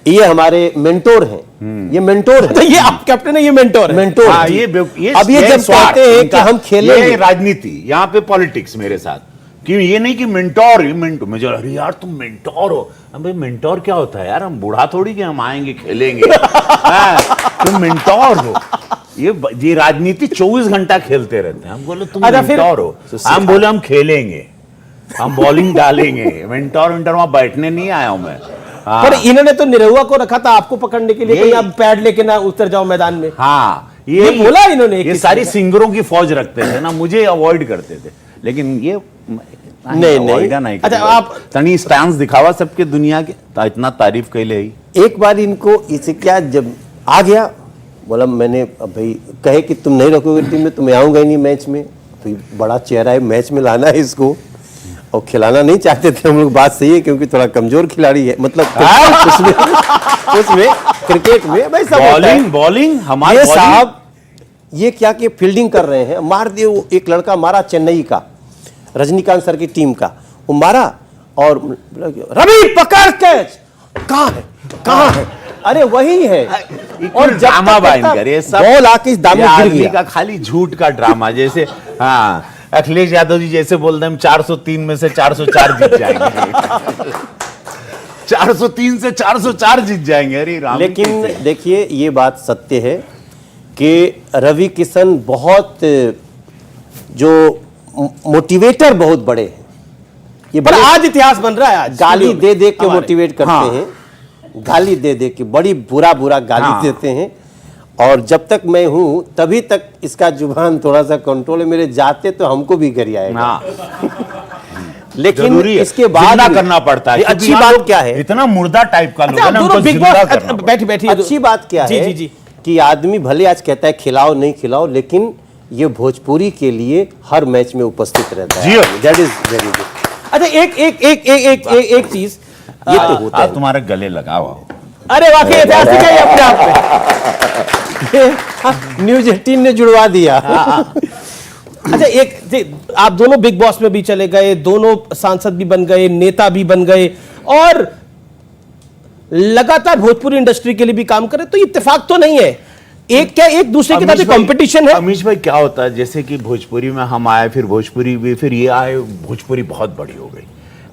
ये हमारे मेंटोर हैं, ये मेंटोर तो है, ये आप कैप्टन है, ये मेंटोर है। मेंटोर हाँ, है। ये अब ये जब स्वार्थ, कहते हैं कि इनका- हम खेलेंगे, ये राजनीति, यहाँ पे पॉलिटिक्स मेरे साथ, कि ये नहीं कि मेंटोर, मुझे अरे यार तुम मेंटोर हो। हम भाई मेंटोर क्या होता है यार, हम बूढ़ा थोड़ी कि हम आएंगे खेलेंगे। हाँ, तुम मेंटोर हो। ये राजनीति 24 घंटा खेलते रहते हैं। हम बोले तुम अच्छा, फिर- मेंटोर हो, हम बोले हम खेलेंगे, हम बॉलिंग डालेंगे। मेंटोर वहां बैठने नहीं आया हूं मैं। हाँ, पर इन्होंने तो निरहुआ को रखा था आपको पकड़ने के लिए, ये- कहीं आप पैड लेके ना उतर जाओ मैदान में। हाँ, ये बोला इन्होंने ये किसी सारी ने। सिंगरों की फौज रखते थे ना, मुझे अवॉइड करते थे, लेकिन ये नहीं। नहीं। अच्छा, आप- तनी स्टैंड दिखावा सबके दुनिया के, इतना तारीफ कैले ही। एक बार इनको इसे क्या जब आ गया, बोला मैंने, अब भाई कहे कि तुम नहीं रखोगे टीम में तो मैं आऊंगा ही नहीं मैच में। तो ये बड़ा चेहरा है, मैच में लाना है इसको, और खिलाना नहीं चाहते थे हम लोग, बात सही है, क्योंकि थोड़ा कमजोर खिलाड़ी है, मतलब उसमें क्रिकेट में भाई सब होता है। बॉलिंग हमारे ये साहब, ये क्या कि फील्डिंग कर रहे हैं, मार दिए। वो एक लड़का मारा चेन्नई का, रजनीकांत सर की टीम का, वो मारा और रवि पकड़ कैच, कहाँ है? अरे वही है। और ड्रामा कर ये सब, बॉल आके इस दाम में गिर आदमी गया। का खाली झूठ का ड्रामा। जैसे हाँ, अखिलेश यादव जी जैसे बोलते हैं हम 403 में से 404 जीत जाएंगे। 403 से 404 जीत जाएंगे। अरे राम, लेकिन देखिए, ये बात सत्य है कि रवि किशन बहुत जो मोटिवेटर बहुत बड़े हैं। ये पर बड़े आज इतिहास बन रहा है। आज गाली दे दे के हमारे। मोटिवेट करते हाँ। हैं, गाली दे दे के बड़ी बुरा गाली हाँ। देते हैं। और जब तक मैं हूं तभी तक इसका जुबान थोड़ा सा कंट्रोल है, मेरे जाते तो हमको भी गिर आएगा। हाँ, लेकिन जरूरी है, इसके बाद जिंदा भी- करना पड़ता है। ये क्योंकि अच्छी यहाँ बात लोग क्या है, इतना मुर्दा टाइप का लोग अच्छा, है आप ना, दोनों उनको बिग जिंदा बॉस करना पड़ता बैठी बैठी अच्छी बात क्या जी, है जी, जी। कि आदमी भले आज कहता है खिलाओ नहीं खिलाओ, लेकिन ये भोजपुरी के लिए हर मैच में उपस्थित रहता जी। है। That is very good. अच्छा, एक चीज ये तो होता है। आप तुम्हारे गले लगा हुआ हो। अरे वाकई ऐतिहासिक है ये अपने आप में। न्यूज 18 ने जुड़वा दिया। अच्छा, आप दोनों बिग बॉस में भी चले गए, दोनों सांसद भी बन गए, नेता भी बन गए, और लगातार भोजपुरी इंडस्ट्री के लिए भी काम करे, तो इत्तेफाक तो नहीं है। एक दूसरे के साथ कंपटीशन है। अमीश भाई, क्या होता है, जैसे कि भोजपुरी में हम आए, फिर भोजपुरी भी, फिर ये आए, भोजपुरी बहुत बड़ी हो गई,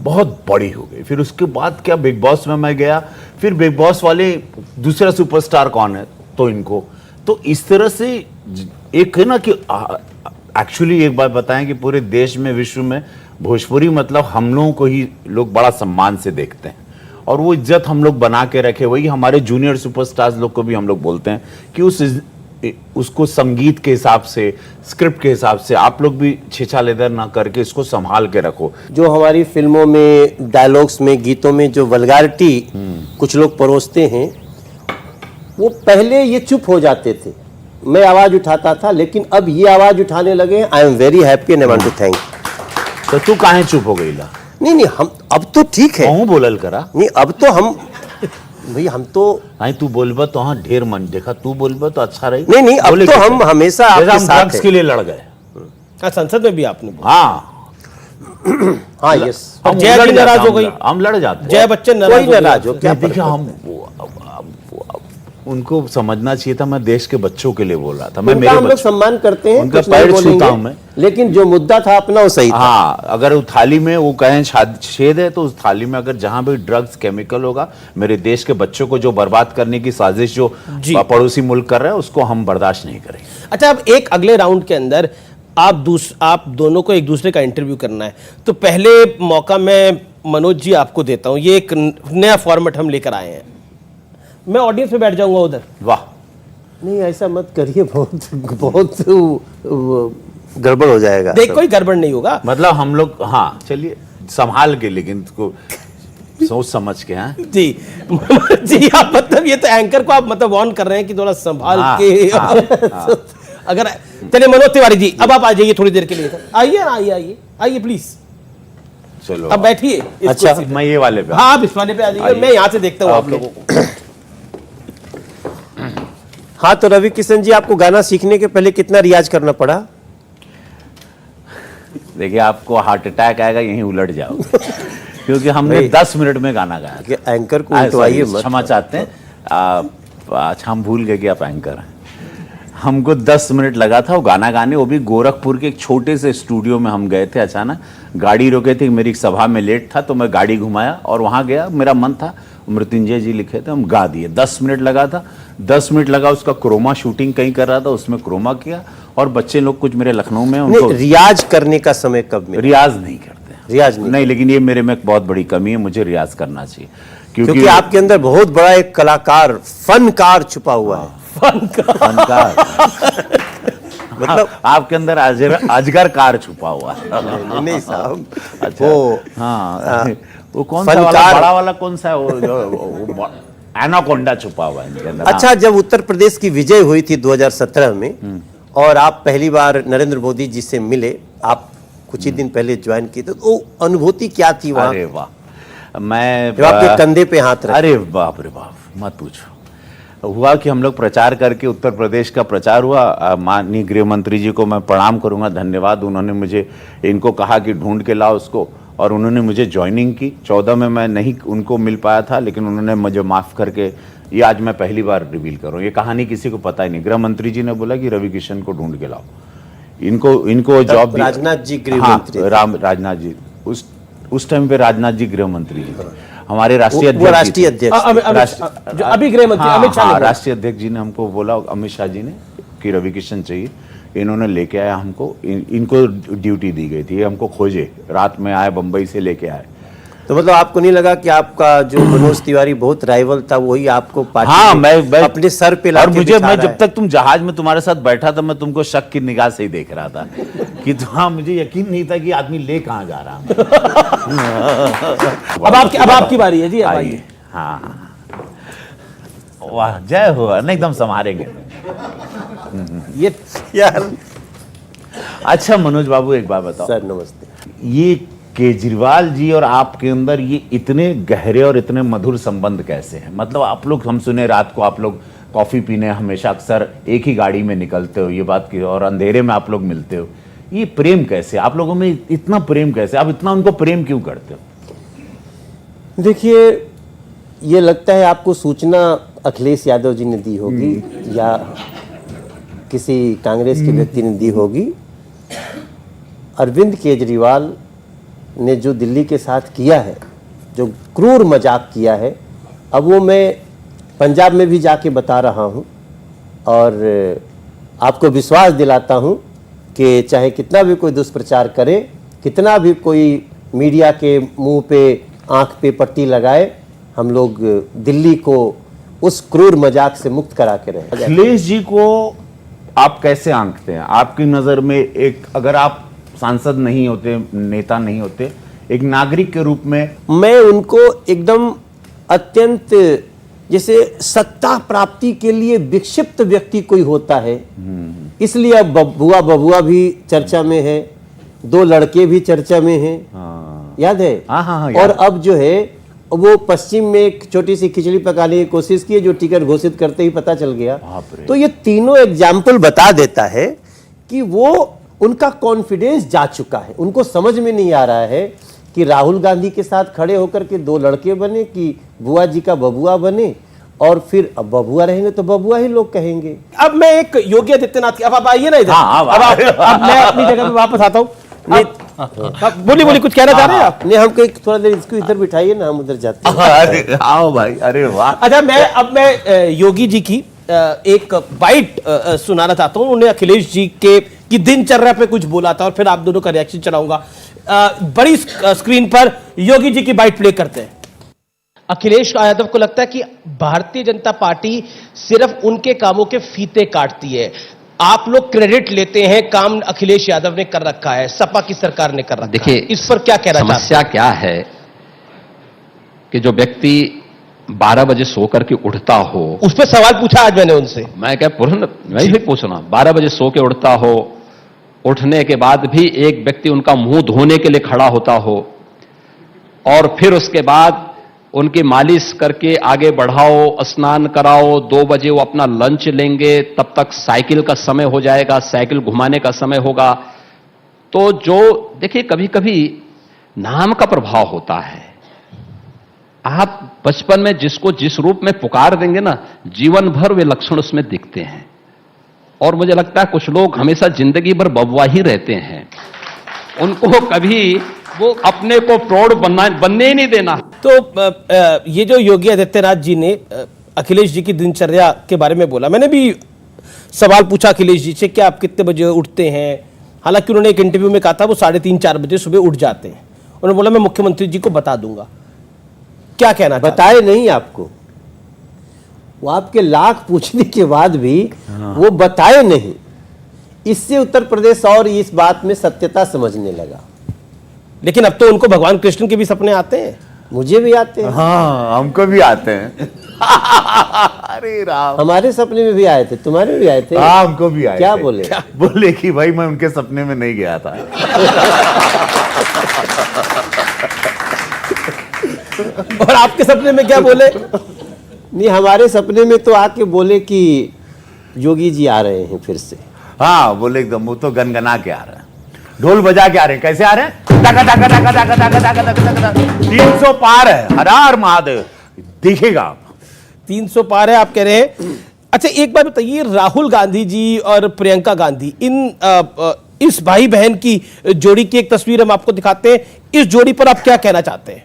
बहुत बड़ी हो गई। फिर उसके बाद क्या, बिग बॉस में मैं गया, फिर बिग बॉस वाले दूसरा सुपरस्टार कौन है, तो इनको, तो इस तरह से एक है ना कि एक्चुअली एक बात बताएं कि पूरे देश में, विश्व में भोजपुरी मतलब हम लोगों को ही लोग बड़ा सम्मान से देखते हैं, और वो इज्जत हम लोग बना के रखे। वही हमारे जूनियर सुपरस्टार्स लोग को भी हम लोग बोलते हैं कि उसको संगीत के हिसाब से, स्क्रिप्ट के हिसाब से आप लोग भी छेछा लेदर ना करके इसको संभाल के रखो। जो हमारी फिल्मों में, डायलॉग्स में, गीतों में जो वल्गारिटी कुछ लोग परोसते हैं, वो पहले ये चुप हो जाते थे, मैं आवाज उठाता था, लेकिन अब ये आवाज उठाने लगे। I am very happy and I want to thank. तो तू काहे चुप हो गई ला? नहीं हम अब तो ठीक है। कहूँ बोलल करा नहीं अब तो हम भाई हम तो नहीं, तू बोलबा तो हाँ ढेर मन देखा, तू बोलबा तो अच्छा रही। नहीं अब बोले तो कैसे? हम हमेशा जैसे आपके हम साथ ड्रग्स हैं। के लिए लड़ गए। हाँ, संसद में भी आपने बोला। हाँ, हाँ यस, अब जया लड़ जी जाते, नाराज हो गई। हम लड़ जाते हैं। जया बच्चन कोई नाराज हो गई नाराज हो आपसे। क्या देखिए हम उनको समझना चाहिए था, मैं देश के बच्चों के लिए बोल रहा था। मैं उनका मेरे हम लोग बच्चों सम्मान करते हैं, उनका कुछ नहीं पैर छूता बोलेंगे, हूं मैं। लेकिन जो मुद्दा था अपना वो सही था। हाँ, अगर वो थाली में वो कहें छेद है, तो उस थाली में अगर जहां भी ड्रग्स केमिकल होगा, मेरे देश के बच्चों को जो बर्बाद करने की साजिश जो जी। पड़ोसी मुल्क कर रहे हैं, उसको हम बर्दाश्त नहीं करेंगे। अच्छा, अब एक अगले राउंड के अंदर आप दोनों को एक दूसरे का इंटरव्यू करना है, तो पहले मौका मैं मनोज जी आपको देता हूं। ये एक नया फॉर्मेट हम लेकर आए हैं, मैं ऑडियंस में बैठ जाऊंगा उधर। वाह, नहीं ऐसा मत करिए, बहुत गड़बड़ हो जाएगा। देख, कोई गड़बड़ नहीं होगा। मतलब हम लोग, हाँ चलिए संभाल के, लेकिन इसको सोच समझ के। हाँ जी जी, आप मतलब ये तो एंकर को आप मतलब वार्न कर रहे हैं कि थोड़ा संभाल हाँ, के। हाँ, अगर चलिए मनोज तिवारी जी, अब आप आ जाइए थोड़ी देर के लिए। आइए ना, आइए प्लीज, चलो अब बैठिए इस अच्छा, कुर्सी पे। मैं ये वाले पे। हाँ, आप इस वाले पे आ जाइए, आइए। मैं यहाँ से देखता हूँ आप ओके। लोगों को। हाँ, तो रवि किशन जी, आपको गाना सीखने के पहले कितना रियाज करना पड़ा? देखिए, आपको हार्ट अटैक आएगा, यहीं उलट जाओगे। क्योंकि हमने नहीं। 10 मिनट में गाना गाया कि एंकर को था। उठवाइए sorry, मत। क्षमा चाहते हैं। अच्छा, हम भूल गए कि आप एंकर हैं। हमको 10 मिनट लगा था वो गाना गाने, वो भी गोरखपुर के एक छोटे से स्टूडियो में हम गए थे। अचानक गाड़ी रोके थे, मेरी एक सभा में लेट था, तो मैं गाड़ी घुमाया और वहाँ गया। मेरा मन था, मृत्युंजय जी लिखे थे, हम गा दिए। 10 मिनट लगा था, 10 मिनट लगा। उसका क्रोमा शूटिंग कहीं कर रहा था, उसमें क्रोमा किया। और बच्चे लोग कुछ मेरे लखनऊ में, उनको नहीं, रियाज करने का समय कब मिला? रियाज नहीं करते। रियाज नहीं। लेकिन ये मेरे में एक बहुत बड़ी कमी है, मुझे रियाज करना चाहिए। क्योंकि आपके अंदर बहुत बड़ा एक कलाकार, फनकार छुपा हुआ है। फनकार मतलब आपके अंदर अजगर कार छुपा हुआ है। नहीं साहब, अच्छा, वो हाँ, वो कौन सा वाला, फनकार। बड़ा वाला कौन सा है वो, जो एनाकोंडा छुपा हुआ है इनके अंदर। अच्छा, जब उत्तर प्रदेश की विजय हुई थी 2017 में और आप पहली बार नरेंद्र मोदी जी से मिले, आप कुछ ही दिन पहले ज्वाइन किए थे, तो अनुभूति क्या थी वहां? अरे वाह, मैं जब आपके कंधे पे हाथ रखे। अरे बाप रे बाप, मत पूछो। हुआ कि हम लोग प्रचार करके, उत्तर प्रदेश का प्रचार हुआ। माननीय गृह मंत्री जी को मैं प्रणाम करूंगा, धन्यवाद। उन्होंने मुझे, इनको कहा कि ढूंढ के लाओ उसको, और उन्होंने मुझे ज्वाइनिंग की। 14 में मैं नहीं उनको मिल पाया था, लेकिन उन्होंने मुझे माफ़ करके, ये आज मैं पहली बार रिवील कर रहा हूँ। ये कहानी किसी को पता ही नहीं। गृह मंत्री जी ने बोला कि रवि किशन को ढूंढ के लाओ, इनको जॉब। राजनाथ जी गृह हाँ, मंत्री, राजनाथ जी उस टाइम पे राजनाथ जी गृह मंत्री जी थे, हमारे राष्ट्रीय वो अध्यक्ष राष्ट्रीय जी थे। अध्यक्ष। जो अभी गृह मंत्री हाँ, अमित शाह हाँ, ने बोला। राष्ट्रीय अध्यक्ष जी ने हमको बोला, अमित शाह जी ने, कि रवि किशन चाहिए। इन्होंने लेके आया हमको, इनको ड्यूटी दी गई थी, ये हमको खोजे, रात में आए, बंबई से लेके आए। तो मतलब आपको नहीं लगा कि आपका जो मनोज तिवारी बहुत राइवल था, वही आपको पार्टी हाँ, में मैं अपने सर पे और लाके मुझे, बिठा मैं रहा जब है? तक तुम जहाज में तुम्हारे साथ बैठा था, मैं तुमको शक की निगाह से ही देख रहा था कि हाँ, मुझे यकीन नहीं था कि आदमी ले कहाँ जा रहा है। अब आपकी बारी है जी, अब आइए। हाँ, वाह, जय हो, एकदम संभालेंगे। ये यार। अच्छा मनोज बाबू, एक बात बताओ। सर नमस्ते। ये केजरीवाल जी और आपके अंदर ये इतने गहरे और इतने मधुर संबंध कैसे हैं? मतलब आप लोग, हम सुने रात को आप लोग कॉफी पीने हमेशा अक्सर एक ही गाड़ी में निकलते हो, ये बात की, और अंधेरे में आप लोग मिलते हो। ये प्रेम कैसे, आप लोगों में इतना प्रेम कैसे? आप इतना उनको प्रेम क्यों करते हो? देखिए, ये लगता है आपको सूचना अखिलेश यादव जी ने दी होगी या किसी कांग्रेस के व्यक्ति ने दी होगी। अरविंद केजरीवाल ने जो दिल्ली के साथ किया है, जो क्रूर मजाक किया है, अब वो मैं पंजाब में भी जाके बता रहा हूँ और आपको विश्वास दिलाता हूँ कि चाहे कितना भी कोई दुष्प्रचार करे, कितना भी कोई मीडिया के मुंह पे, आंख पे पट्टी लगाए, हम लोग दिल्ली को उस क्रूर मजाक से मुक्त करा के रहे। अखिलेश जी को आप कैसे आंकते हैं? आपकी नज़र में, एक, अगर आप सांसद नहीं होते, नेता नहीं होते, एक नागरिक के रूप में? मैं उनको एकदम अत्यंत जैसे सत्ता प्राप्ति के लिए विक्षिप्त व्यक्ति कोई होता है, इसलिए अब बबुआ भी चर्चा में है, 2 लड़के भी चर्चा में हैं। याद है? हाँ, और अब जो है वो पश्चिम में एक छोटी सी खिचड़ी पकाने की कोशिश की, जो टिकट घोषित करते ही पता चल गया। तो ये तीनों एग्जाम्पल बता देता है कि वो उनका कॉन्फिडेंस जा चुका है। उनको समझ में नहीं आ रहा है कि राहुल गांधी के साथ खड़े होकर के 2 लड़के बने कि बुआ जी का बबुआ बने, और फिर अब बबुआ रहेंगे तो बबुआ ही लोग कहेंगे। अब मैं एक योगी आदित्यनाथ की, अब आप आइए ना इधर। अब मैं अपनी जगह पे वापस आता हूँ। बोली कुछ कहना चाह रहे हैं आप? नहीं, हमको थोड़ा देर इसको इधर बिठाइए ना, हम उधर जाते हैं। अरे आओ भाई, अरे वाह। अच्छा, मैं योगी जी की एक बाइट सुनाना चाहता हूँ। उन्होंने अखिलेश जी की दिनचर्या पे कुछ बोला था, और फिर आप दोनों का रिएक्शन चलाऊंगा। बड़ी स्क्रीन पर योगी जी की बाइट प्ले करते हैं। अखिलेश यादव को लगता है कि भारतीय जनता पार्टी सिर्फ उनके कामों के फीते काटती है। आप लोग क्रेडिट लेते हैं, काम अखिलेश यादव ने कर रखा है, सपा की सरकार ने कर रखा है। देखिए, इस पर क्या कहना चाहते हैं? समस्या क्या है कि जो व्यक्ति 12 बजे सो करके उठता हो, उस पर सवाल पूछा आज मैंने उनसे। मैं क्या मैं भी पूछना, 12 बजे सो के उठता हो, उठने के बाद भी एक व्यक्ति उनका मुंह धोने के लिए खड़ा होता हो, और फिर उसके बाद उनकी मालिश करके आगे बढ़ाओ, स्नान कराओ, 2 बजे वो अपना लंच लेंगे, तब तक साइकिल का समय हो जाएगा, साइकिल घुमाने का समय होगा। तो जो देखिए, कभी कभी नाम का प्रभाव होता है। आप बचपन में जिसको जिस रूप में पुकार देंगे ना, जीवन भर वे लक्षण उसमें दिखते हैं। और मुझे लगता है कुछ लोग हमेशा जिंदगी भर बबुआ ही रहते हैं, उनको कभी वो अपने को प्रौढ़ बनने ही नहीं देना। तो ये जो योगी आदित्यनाथ जी ने अखिलेश जी की दिनचर्या के बारे में बोला, मैंने भी सवाल पूछा अखिलेश जी से कि आप कितने बजे उठते हैं। हालांकि उन्होंने एक इंटरव्यू में कहा था वो 3:30-4 बजे सुबह उठ जाते हैं। उन्होंने बोला मैं मुख्यमंत्री जी को बता दूंगा। क्या कहना? बताए नहीं आपको, वो आपके लाख पूछने के बाद भी वो बताए नहीं। इससे उत्तर प्रदेश और इस बात में सत्यता समझने लगा। लेकिन अब तो उनको भगवान कृष्ण के भी सपने आते हैं। मुझे भी आते हैं। हाँ, हमको भी आते हैं। अरे राम, हमारे सपने में भी आए थे, तुम्हारे भी आए थे। हाँ, हमको भी आए क्या थे। बोले? बोले कि भाई मैं उनके सपने में नहीं गया था। और आपके सपने में क्या बोले? नहीं, हमारे सपने में तो आके बोले कि योगी जी आ रहे हैं फिर से। हाँ, बोले एकदम, वो तो गनगना के आ रहे हैं, ढोल बजा के आ रहे हैं। कैसे आ रहे हैं? टका टका टका टका टका टका टका टका। 300 पार है, हर हर महादेव। दिखेगा 300 पार है आप कह रहे हैं। अच्छा, एक बात बताइए, राहुल गांधी जी और प्रियंका गांधी, इस भाई बहन की जोड़ी की एक तस्वीर हम आपको दिखाते हैं। इस जोड़ी पर आप क्या कहना चाहते हैं?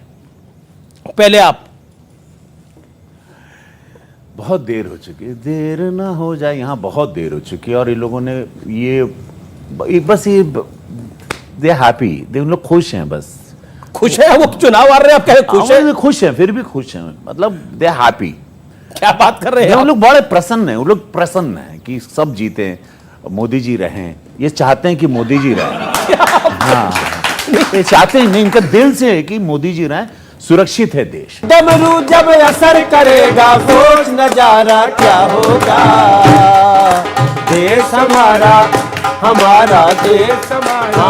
पहले आप। बहुत देर हो चुकी है, देर ना हो जाए, यहाँ बहुत देर हो चुकी है। और इन लोगों ने ये बस ये दे हैप्पी, दे उन लोग खुश हैं, बस खुश है। वो चुनाव आ रहे हैं, आप कह रहे हैं खुश है? खुश हैं, फिर भी खुश हैं, मतलब दे हैप्पी। क्या बात कर रहे हैं? वो लोग बड़े प्रसन्न हैं, वो लोग प्रसन्न हैं कि सब जीते, मोदी जी रहें। ये चाहते हैं कि मोदी जी रहें। हाँ, ये चाहते हैं, नहीं, इनका दिल से है कि मोदी जी रहें, सुरक्षित है देश। डमरू जब असर करेगा, सोच नजारा क्या होगा। देश हमारा, हमारा देश हमारा।